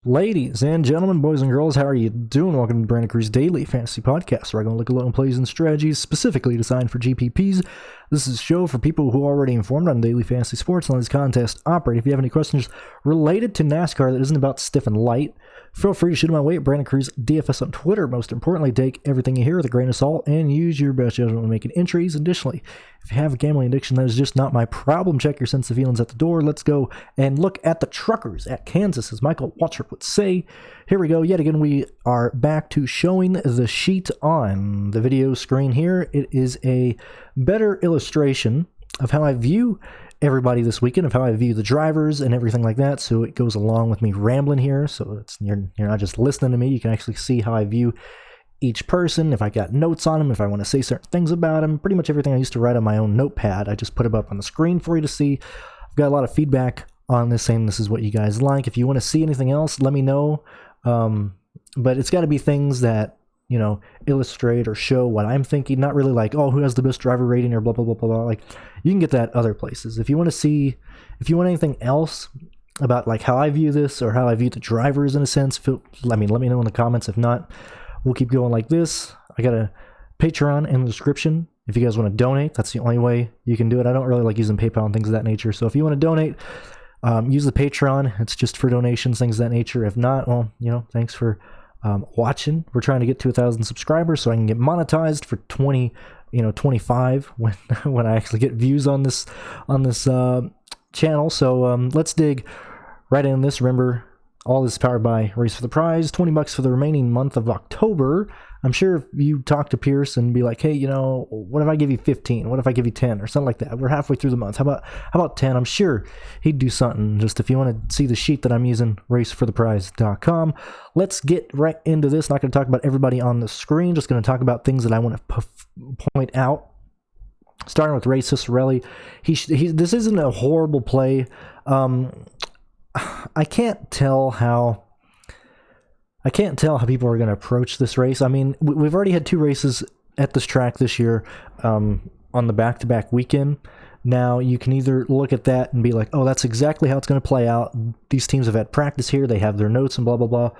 Ladies and gentlemen, boys and girls, how are you doing? Welcome to Brandon Cruz Daily Fantasy Podcast, where I'm going to look at low plays and strategies specifically designed for GPPs. This is a show for people who are already informed on daily fantasy sports and how these contests operate. If you have any questions related to NASCAR that isn't about stiff and light, feel free to shoot my way at BrandonCruzDFS on Twitter. Most importantly, take everything you hear with a grain of salt and use your best judgment when making entries. Additionally, if you have a gambling addiction, that is just not my problem. Check your sense of feelings at the door. Let's go and look at the truckers at Kansas, as Michael Waltrip would say. Here we go. Yet again, we are back to showing the sheet on the video screen here. It is a better illustration of how I view everybody this weekend, of how I view the drivers and everything like that. So it goes along with me rambling here. So you're not just listening to me. You can actually see how I view each person, if I got notes on them, if I want to say certain things about them. Pretty much everything I used to write on my own notepad, I just put them up on the screen for you to see. I've got a lot of feedback on this, saying this is what you guys like. If you want to see anything else, let me know. But it's got to be things that, illustrate or show what I'm thinking. Not really like, oh, who has the best driver rating or blah, blah, blah, blah, blah. Like, you can get that other places. If you want anything else about like how I view this or how I view the drivers in a sense, let me know in the comments. If not, we'll keep going like this. I got a Patreon in the description. If you guys want to donate, that's the only way you can do it. I don't really like using PayPal and things of that nature. So if you want to donate, use the Patreon. It's just for donations, things of that nature. If not, well, thanks for watching. We're trying to get to 1,000 subscribers so I can get monetized for 25 when I actually get views on this channel. So let's dig right in this. Remember, all this is powered by Race for the Prize. $20 for the remaining month of October. I'm sure if you talk to Pierce and be like, hey, what if I give you 15? What if I give you 10 or something like that? We're halfway through the month. How about 10? I'm sure he'd do something. Just if you want to see the sheet that I'm using, racefortheprize.com. Let's get right into this. Not going to talk about everybody on the screen. Just going to talk about things that I want to point out. Starting with Cizrelli. This isn't a horrible play. I can't tell how people are going to approach this race. I mean, we've already had two races at this track this year on the back-to-back weekend. Now, you can either look at that and be like, oh, that's exactly how it's going to play out. These teams have had practice here. They have their notes and blah, blah, blah.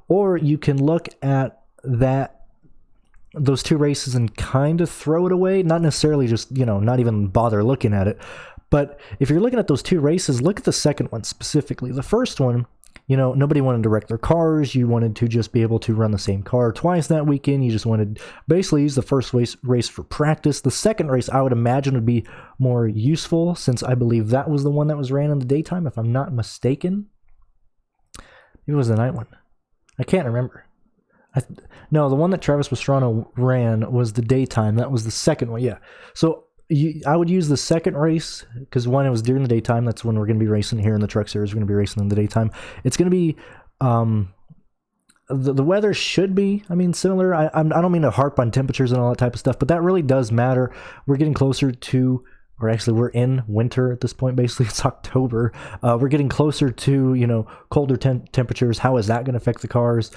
Or you can look at those two races and kind of throw it away. Not necessarily just, not even bother looking at it. But if you're looking at those two races, look at the second one specifically. The first one, nobody wanted to wreck their cars. You wanted to just be able to run the same car twice that weekend. You just wanted basically use the first race for practice. The second race, I would imagine, would be more useful, since I believe that was the one that was ran in the daytime, if I'm not mistaken. Maybe it was the night one. I can't remember. No, the one that Travis Pastrana ran was the daytime. That was the second one, yeah. So I would use the second race, because one, it was during the daytime. That's when we're going to be racing here in the Truck Series. We're going to be racing in the daytime. It's going to be the weather should be, similar. I don't mean to harp on temperatures and all that type of stuff, but that really does matter. We're getting closer to, or actually we're in winter at this point. Basically, it's October. We're getting closer to colder temperatures. How is that going to affect the cars?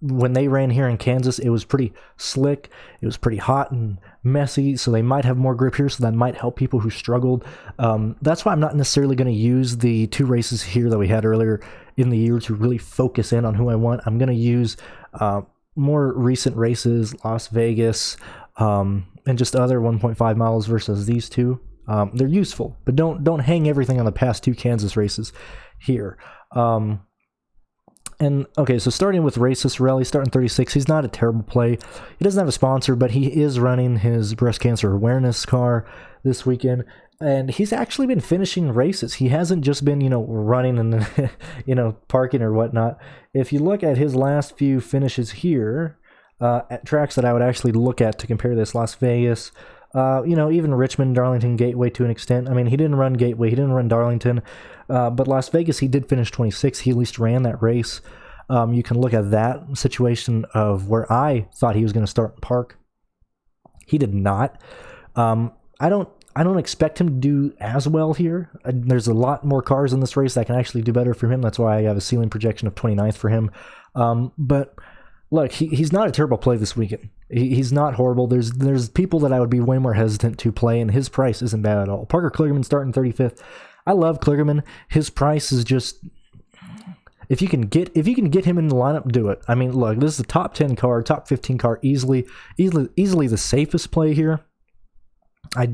When they ran here in Kansas, it was pretty slick. It was pretty hot and messy, so they might have more grip here, so that might help people who struggled. That's why I'm not necessarily going to use the two races here that we had earlier in the year to really focus in on who I want. I'm going to use more recent races, Las Vegas, and just other 1.5 miles versus these two. They're useful, but don't hang everything on the past two Kansas races here. And okay, so starting with Cizrelli, starting 36, he's not a terrible play. He doesn't have a sponsor, but he is running his breast cancer awareness car this weekend, and he's actually been finishing races. He hasn't just been, running and then, parking or whatnot. If you look at his last few finishes here, at tracks that I would actually look at to compare this, Las Vegas, even Richmond, Darlington, Gateway to an extent. He didn't run Gateway, he didn't run Darlington, but Las Vegas, he did finish 26. He at least ran that race. You can look at that situation of where I thought he was going to start and park. He did not. I don't expect him to do as well here. There's a lot more cars in this race that can actually do better for him. That's why I have a ceiling projection of 29th for him. But look, he's not a terrible play this weekend. He's not horrible. There's people that I would be way more hesitant to play, and his price isn't bad at all. Parker Kligerman starting 35th. I love Kligerman. His price is just... If you can get him in the lineup, do it. I mean, look, this is a top 10 car, top 15 car, easily the safest play here. I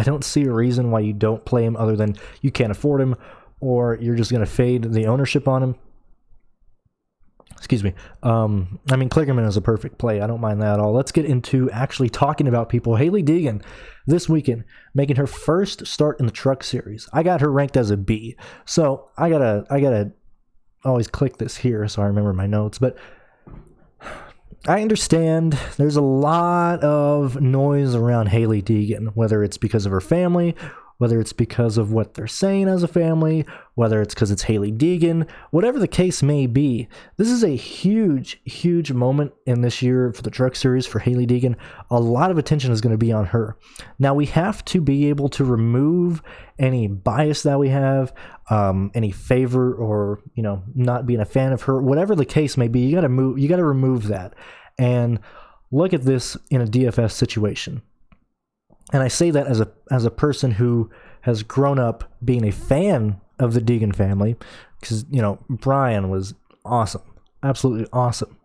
don't see a reason why you don't play him other than you can't afford him or you're just going to fade the ownership on him. Excuse me. I mean, Kligerman is a perfect play. I don't mind that at all. Let's get into actually talking about people. Hailie Deegan this weekend making her first start in the Truck Series. I got her ranked as a B. So I gotta always click this here so I remember my notes. But I understand there's a lot of noise around Hailie Deegan, whether it's because of her family, whether it's because of what they're saying as a family, whether it's because it's Hailie Deegan, whatever the case may be. This is a huge, huge moment in this year for the Truck Series for Hailie Deegan. A lot of attention is going to be on her. Now, we have to be able to remove any bias that we have, any favor or, not being a fan of her, whatever the case may be. You got to remove that and look at this in a DFS situation. And I say that as a person who has grown up being a fan of the Deegan family, because Brian was awesome, absolutely awesome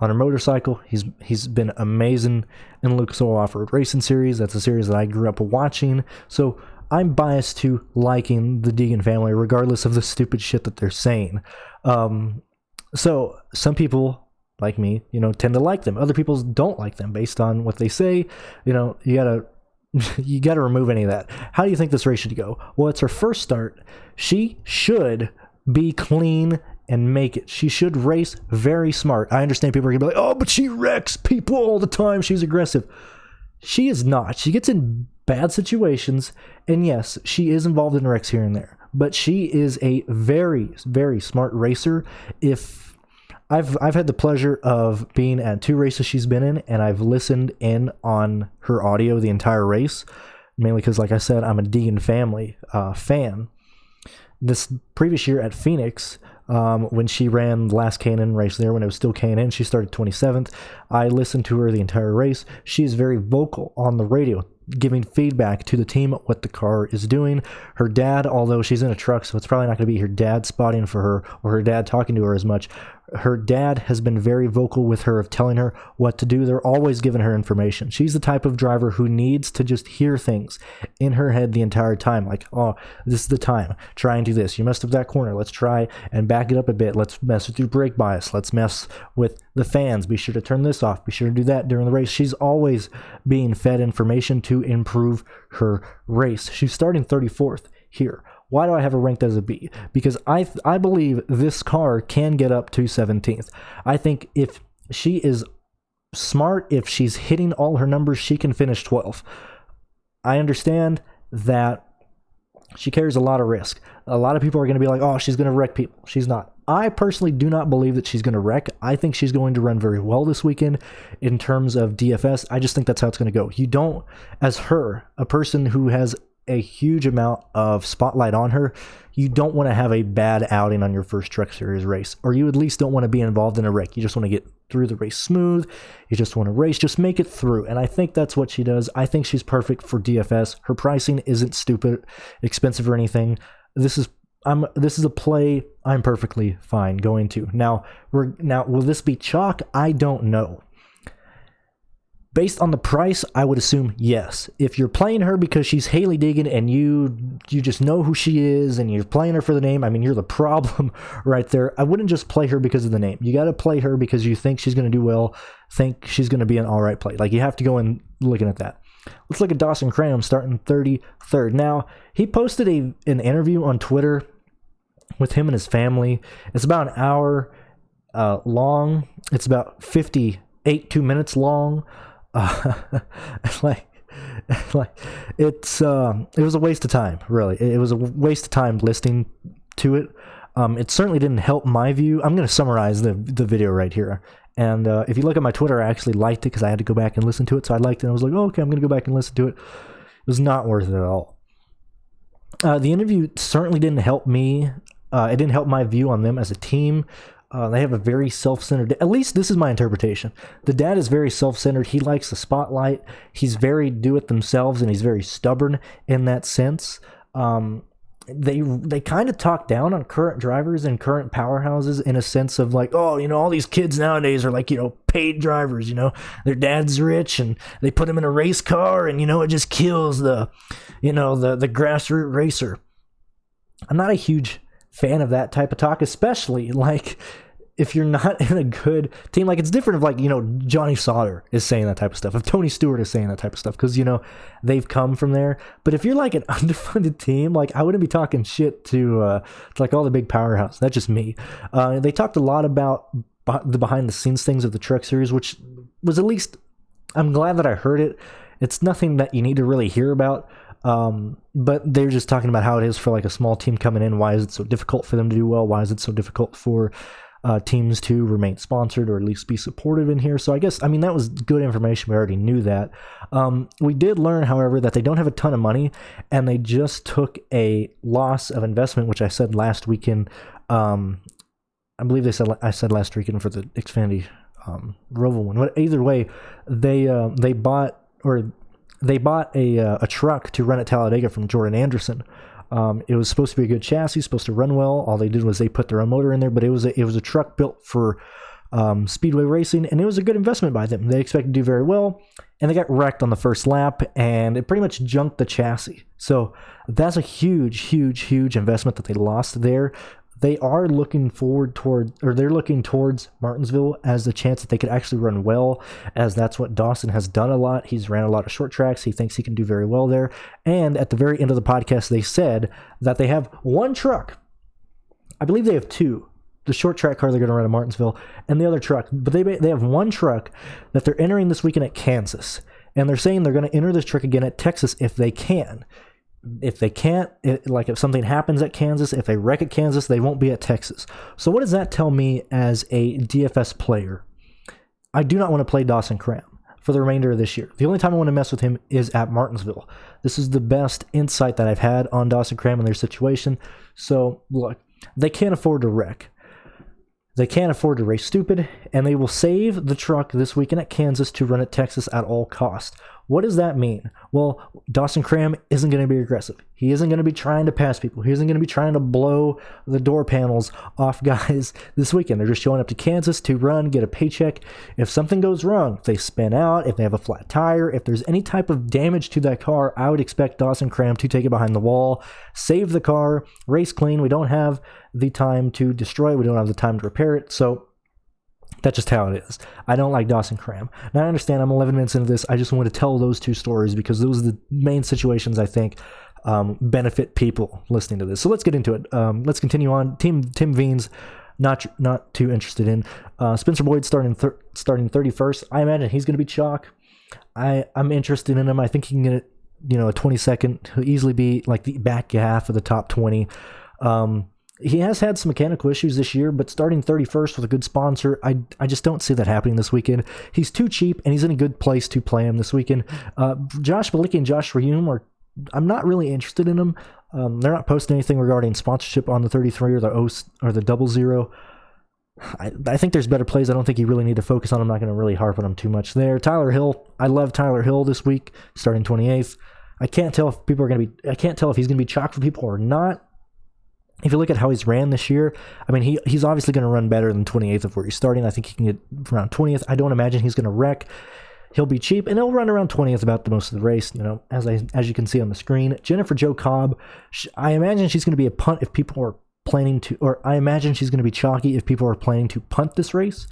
on a motorcycle. He's been amazing in the Lucas Oil Off-Road Racing Series. That's a series that I grew up watching. So I'm biased to liking the Deegan family, regardless of the stupid shit that they're saying. So some people, like me, tend to like them. Other people don't like them based on what they say. You got to remove any of that. How do you think this race should go? Well, it's her first start. She should be clean and make it. She should race very smart. I understand people are going to be like, oh, but she wrecks people all the time. She's aggressive. She is not. She gets in bad situations, and yes, she is involved in wrecks here and there, but she is a very, very smart racer. I've had the pleasure of being at 2 races she's been in, and I've listened in on her audio the entire race, mainly because, like I said, I'm a Deegan family fan. This previous year at Phoenix, when she ran the last K&N race there, when it was still K&N, she started 27th. I listened to her the entire race. She is very vocal on the radio, giving feedback to the team what the car is doing. Her dad, although she's in a truck, so it's probably not going to be her dad spotting for her or her dad talking to her as much, her dad has been very vocal with her of telling her what to do. They're always giving her information. She's the type of driver who needs to just hear things in her head the entire time. Like, oh, this is the time. Try and do this. You messed up that corner. Let's try and back it up a bit. Let's mess with your brake bias. Let's mess with the fans. Be sure to turn this off. Be sure to do that during the race. She's always being fed information to improve her race. She's starting 34th here. Why do I have her ranked as a B? Because I believe this car can get up to 17th. I think if she is smart, if she's hitting all her numbers, she can finish 12th. I understand that she carries a lot of risk. A lot of people are going to be like, oh, she's going to wreck people. She's not. I personally do not believe that she's going to wreck. I think she's going to run very well this weekend in terms of DFS. I just think that's how it's going to go. You don't, as her, a person who has a huge amount of spotlight on her, you don't want to have a bad outing on your first Truck Series race, or you at least don't want to be involved in a wreck. You just want to get through the race smooth. You just want to race, just make it through. And I think that's what she does. I think she's perfect for DFS. Her pricing isn't stupid, expensive or anything. This is a play I'm perfectly fine going to. Now, will this be chalk? I don't know. Based on the price, I would assume yes. If you're playing her because she's Hailie Deegan and you just know who she is and you're playing her for the name, I mean, you're the problem right there. I wouldn't just play her because of the name. You got to play her because you think she's going to do well, think she's going to be an all right play. Like, you have to go in looking at that. Let's look at Dawson Cram starting 33rd. Now, he posted an interview on Twitter with him and his family. It's about an hour long. It's about 2 minutes long. It was a waste of time, really. It was a waste of time listening to it. It certainly didn't help my view. I'm going to summarize the video right here. And if you look at my Twitter, I actually liked it because I had to go back and listen to it. So I liked it. And I was like, oh, okay, I'm going to go back and listen to it. It was not worth it at all. The interview certainly didn't help me. It didn't help my view on them as a team. They have a very self-centered, at least this is my interpretation. The dad is very self-centered. He likes the spotlight. He's very do-it-themselves, and he's very stubborn in that sense. they kind of talk down on current drivers and current powerhouses in a sense of like, oh, all these kids nowadays are like, paid drivers, their dad's rich and they put them in a race car and, it just kills the grassroots racer. I'm not a huge fan of that type of talk, especially like if you're not in a good team. Like, it's different if like, Johnny Sauter is saying that type of stuff, if Tony Stewart is saying that type of stuff, because, they've come from there. But if you're like an underfunded team, like I wouldn't be talking shit to like all the big powerhouse. That's just me. They talked a lot about the behind the scenes things of the truck series, which was, at least I'm glad that I heard it. It's nothing that you need to really hear about. But they're just talking about how it is for like a small team coming in. Why is it so difficult for them to do well? Why is it so difficult for teams to remain sponsored or at least be supportive in here? So I guess, that was good information. We already knew that. We did learn, however, that they don't have a ton of money and they just took a loss of investment, which I said last weekend. I believe I said last weekend for the Xfinity Roval one. But either way, they bought a truck to run at Talladega from Jordan Anderson. It was supposed to be a good chassis, supposed to run well. All they did was they put their own motor in there, but it was a truck built for speedway racing, and it was a good investment by them. They expected to do very well, and they got wrecked on the first lap, and it pretty much junked the chassis. So that's a huge investment that they lost there. They are looking towards Martinsville as the chance that they could actually run well, as that's what Dawson has done a lot. He's ran a lot of short tracks. He thinks he can do very well there. And at the very end of the podcast, they said that they have one truck. I believe they have two. The short track car they're going to run at Martinsville and the other truck. But they have one truck that they're entering this weekend at Kansas. And they're saying they're going to enter this truck again at Texas if they can. If they can't, if something happens at Kansas, if they wreck at Kansas, they won't be at Texas. So what does that tell me as a DFS player? I do not want to play Dawson Cram for the remainder of this year. The only time I want to mess with him is at Martinsville. This is the best insight that I've had on Dawson Cram and their situation. So look, they can't afford to wreck. They can't afford to race stupid, and they will save the truck this weekend at Kansas to run at Texas at all costs. What does that mean? Well, Dawson Cram isn't going to be aggressive. He isn't going to be trying to pass people. He isn't going to be trying to blow the door panels off guys this weekend. They're just showing up to Kansas to run, get a paycheck. If something goes wrong, if they spin out, if they have a flat tire, if there's any type of damage to that car, I would expect Dawson Cram to take it behind the wall, save the car, race clean. We don't have the time to destroy it. We don't have the time to repair it. So that's just how it is. I don't like Dawson Cram. Now, I understand I'm 11 minutes into this. I just want to tell those two stories because those are the main situations I think benefit people listening to this. So let's get into it. Let's continue on. Tim Veen's not too interested in. Spencer Boyd starting 31st. I imagine he's going to be chalk. I'm interested in him. I think he can get a 22nd. He'll easily be like the back half of the top 20. He has had some mechanical issues this year, but starting 31st with a good sponsor, I just don't see that happening this weekend. He's too cheap, and he's in a good place to play him this weekend. Josh Bullick and Josh Hume I'm not really interested in them. They're not posting anything regarding sponsorship on the 33 or the 00. I think there's better plays. I don't think you really need to focus on. I'm not going to really harp on him too much there. Tyler Hill, I love Tyler Hill this week, starting 28th. I can't tell if he's going to be chalk for people or not. If you look at how he's ran this year, I mean, he's obviously going to run better than 28th of where he's starting. I think he can get around 20th. I don't imagine he's going to wreck. He'll be cheap, and he'll run around 20th about the most of the race, as you can see on the screen. Jennifer Joe Cobb, I imagine she's going to be a punt if people are planning to, or I imagine she's going to be chalky if people are planning to punt this race.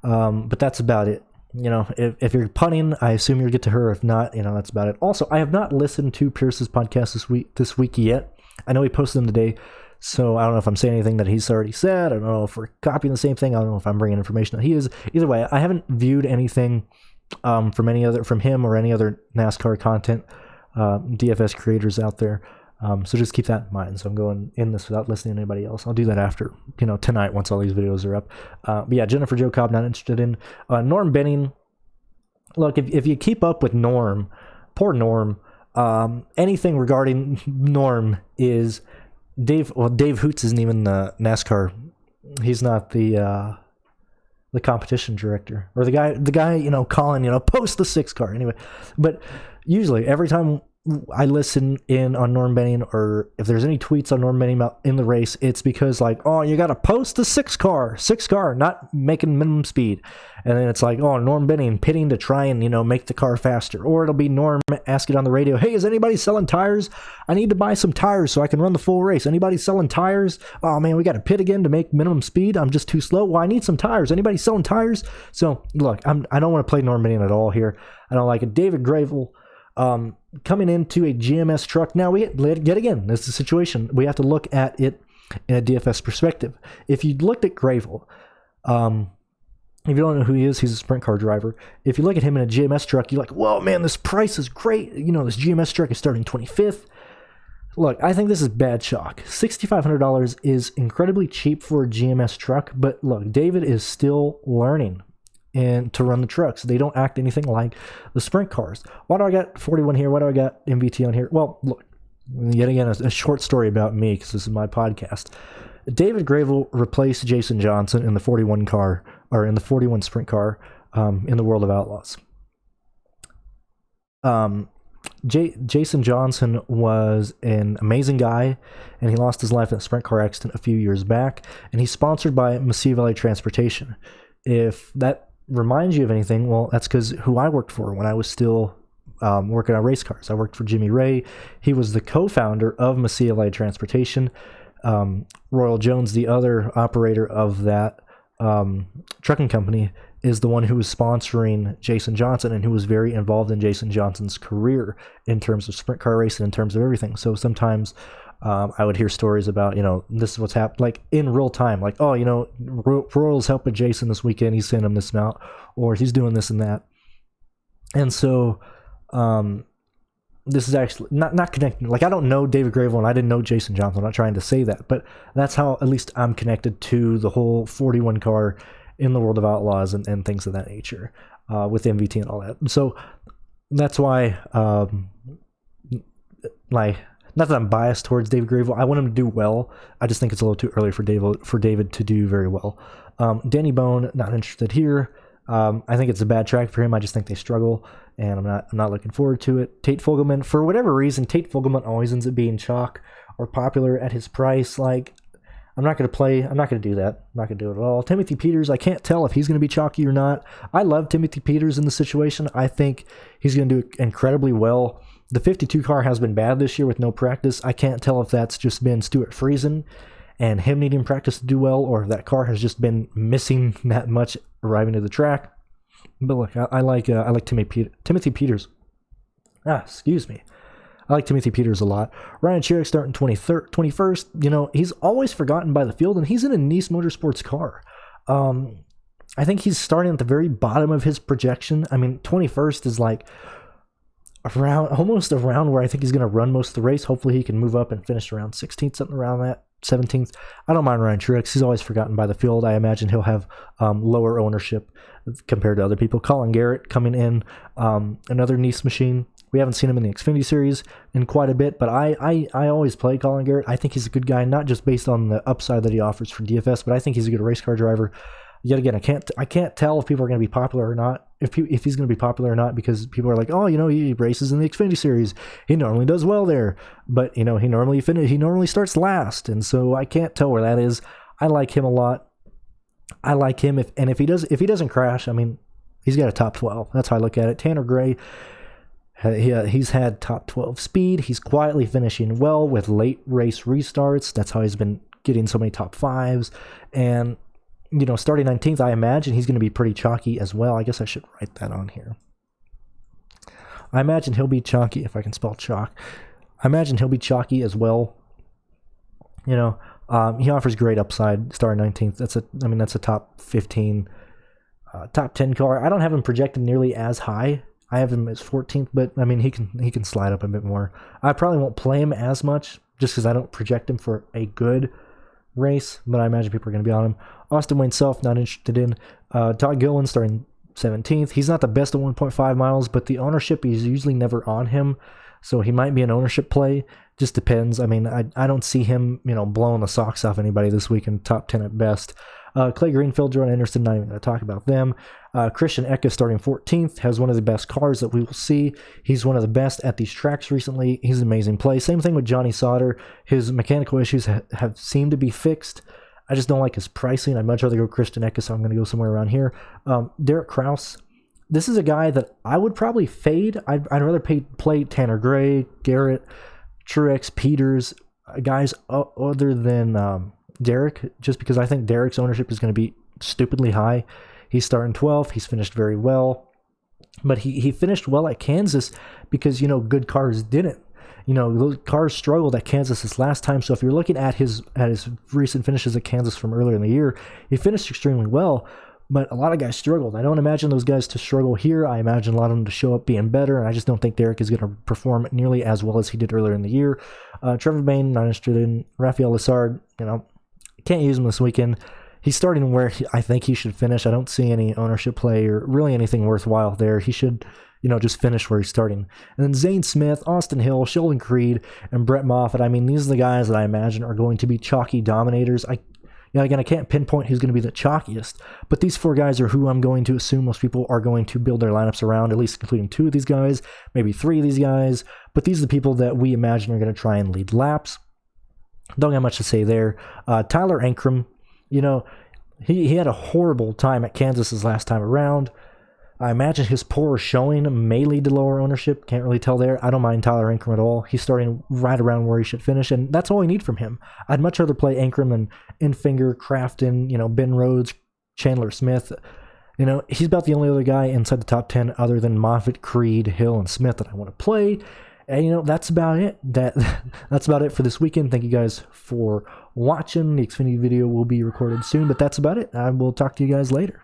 But that's about it. If you're punting, I assume you'll get to her. If not, that's about it. Also, I have not listened to Pierce's podcast this week yet. I know he posted them today. So I don't know if I'm saying anything that he's already said. I don't know if we're copying the same thing. I don't know if I'm bringing information that he is. Either way, I haven't viewed anything from him or any other NASCAR content DFS creators out there. So just keep that in mind. So I'm going in this without listening to anybody else. I'll do that after tonight once all these videos are up. But yeah, Jennifer Joe Cobb not interested in. Norm Benning. Look, if you keep up with Norm, poor Norm. Anything regarding Norm is. Dave Hoots isn't even the NASCAR. He's not the competition director or the guy. Colin, post the 6 car anyway. But usually every time I listen in on Norm Benning, or if there's any tweets on Norm Benning in the race, it's because like, oh, you got to post the six car, not making minimum speed. And then it's like, oh, Norm Benning pitting to try and, make the car faster. Or it'll be Norm asking on the radio, hey, is anybody selling tires? I need to buy some tires so I can run the full race. Anybody selling tires? Oh man, we got to pit again to make minimum speed. I'm just too slow. Well, I need some tires. Anybody selling tires? So look, I don't want to play Norm Benning at all here. I don't like it. David Gravel, coming into a GMS truck. Now, yet again, this is a situation. We have to look at it in a DFS perspective. If you looked at Gravel, if you don't know who he is, he's a sprint car driver. If you look at him in a GMS truck, you're like, whoa, man, this price is great. This GMS truck is starting 25th. Look, I think this is bad chalk. $6,500 is incredibly cheap for a GMS truck, but look, David is still learning and to run the trucks. They don't act anything like the sprint cars. Why do I got 41 here? Why do I got MVT on here? Well, look, yet again, a short story about me, because this is my podcast. David Gravel replaced Jason Johnson in the 41 car, or in the 41 sprint car, in the World of Outlaws. Jason Johnson was an amazing guy, and he lost his life in a sprint car accident a few years back, and he's sponsored by Cizrelli Transportation. If that reminds you of anything, well, that's because who I worked for when I was still working on race cars. I worked for Jimmy Ray. He was the co-founder of Cizrelli Transportation. Royal Jones, the other operator of that trucking company, is the one who was sponsoring Jason Johnson and who was very involved in Jason Johnson's career in terms of sprint car racing, in terms of everything. So sometimes I would hear stories about, this is what's happened, like in real time, like, oh, Royal's helping Jason this weekend, he's sending him this amount, or he's doing this and that. And so this is actually not connected. Like, I don't know David Gravel and I didn't know Jason Johnson. I'm not trying to say that, but that's how at least I'm connected to the whole 41 car in the World of Outlaws and things of that nature, with MVT and all that. So that's why, not that I'm biased towards David Gravel. I want him to do well. I just think it's a little too early for David to do very well. Danny Bone, not interested here. I think it's a bad track for him. I just think they struggle, and I'm not looking forward to it. Tate Fogelman, for whatever reason, Tate Fogelman always ends up being chalk or popular at his price. Like, I'm not going to do that. I'm not going to do it at all. Timothy Peters, I can't tell if he's going to be chalky or not. I love Timothy Peters in the situation. I think he's going to do incredibly well. The 52 car has been bad this year with no practice. I can't tell if that's just been Stuart Friesen and him needing practice to do well, or if that car has just been missing that much arriving to the track. But look, I like Timothy Peters. Excuse me. I like Timothy Peters a lot. Ryan Sherrick starting 21st. He's always forgotten by the field, and he's in a Nice Motorsports car. I think he's starting at the very bottom of his projection. I mean, 21st is like almost around where I think he's going to run most of the race. Hopefully he can move up and finish around 16th, something around that, 17th. I don't mind Ryan Truex. He's always forgotten by the field. I imagine he'll have lower ownership compared to other people. Colin Garrett coming in, another Nice machine. We haven't seen him in the Xfinity Series in quite a bit, but I always play Colin Garrett. I think he's a good guy, not just based on the upside that he offers for DFS, but I think he's a good race car driver. Yet again, I can't tell if people are going to be popular or not, if he's going to be popular or not, because people are like, oh, he races in the Xfinity Series. He normally does well there, but he normally starts last, and so I can't tell where that is. I like him a lot. I like him if he doesn't crash, I mean, he's got a top 12. That's how I look at it. Tanner Gray, he's had top 12 speed. He's quietly finishing well with late race restarts. That's how he's been getting so many top 5s, and starting 19th, I imagine he's going to be pretty chalky as well. I guess I should write that on here. I imagine he'll be chalky, if I can spell chalk. I imagine he'll be chalky as well. He offers great upside, starting 19th. That's a top 15, top 10 car. I don't have him projected nearly as high. I have him as 14th, but I mean, he can slide up a bit more. I probably won't play him as much just because I don't project him for a good race, but I imagine people are going to be on him. Austin Wayne Self, not interested in. Todd Gilman starting 17th. He's not the best at 1.5 miles, but the ownership is usually never on him, so he might be an ownership play. Just depends. I mean, I don't see him, blowing the socks off anybody this week in top 10 at best. Clay Greenfield, Jordan Anderson, not even going to talk about them. Christian Eck is starting 14th, has one of the best cars that we will see. He's one of the best at these tracks recently. He's an amazing play. Same thing with Johnny Sauter. His mechanical issues have seemed to be fixed. I just don't like his pricing. I'd much rather go Christian Eck, so I'm going to go somewhere around here. Derek Krauss. This is a guy that I would probably fade. I'd rather play Tanner Gray, Garrett, Truex, Peters, guys other than Derek, just because I think Derek's ownership is going to be stupidly high. He's starting 12th. He's finished very well. But he finished well at Kansas because, good cars didn't. Those cars struggled at Kansas this last time. So if you're looking at his recent finishes at Kansas from earlier in the year, he finished extremely well. But a lot of guys struggled. I don't imagine those guys to struggle here. I imagine a lot of them to show up being better, and I just don't think Derek is going to perform nearly as well as he did earlier in the year. Trevor Bayne, not interested in. Rafael Lessard, can't use him this weekend. He's starting where I think he should finish. I don't see any ownership play or really anything worthwhile there. He should, just finish where he's starting. And then Zane Smith, Austin Hill, Sheldon Creed, and Brett Moffitt. I mean, these are the guys that I imagine are going to be chalky dominators. Again, I can't pinpoint who's going to be the chalkiest, but these 4 guys are who I'm going to assume most people are going to build their lineups around, at least including 2 of these guys, maybe 3 of these guys, but these are the people that we imagine are going to try and lead laps. Don't got much to say there. Tyler Ankrum, he had a horrible time at Kansas his last time around. I imagine his poor showing may lead to lower ownership. Can't really tell there. I don't mind Tyler Ankrum at all. He's starting right around where he should finish, and that's all I need from him. I'd much rather play Ankrum than Infinger, Crafton, Ben Rhodes, Chandler Smith. He's about the only other guy inside the top 10 other than Moffitt, Creed, Hill, and Smith that I want to play. And, that's about it. That's about it for this weekend. Thank you guys for watching. The Xfinity video will be recorded soon, but that's about it. I will talk to you guys later.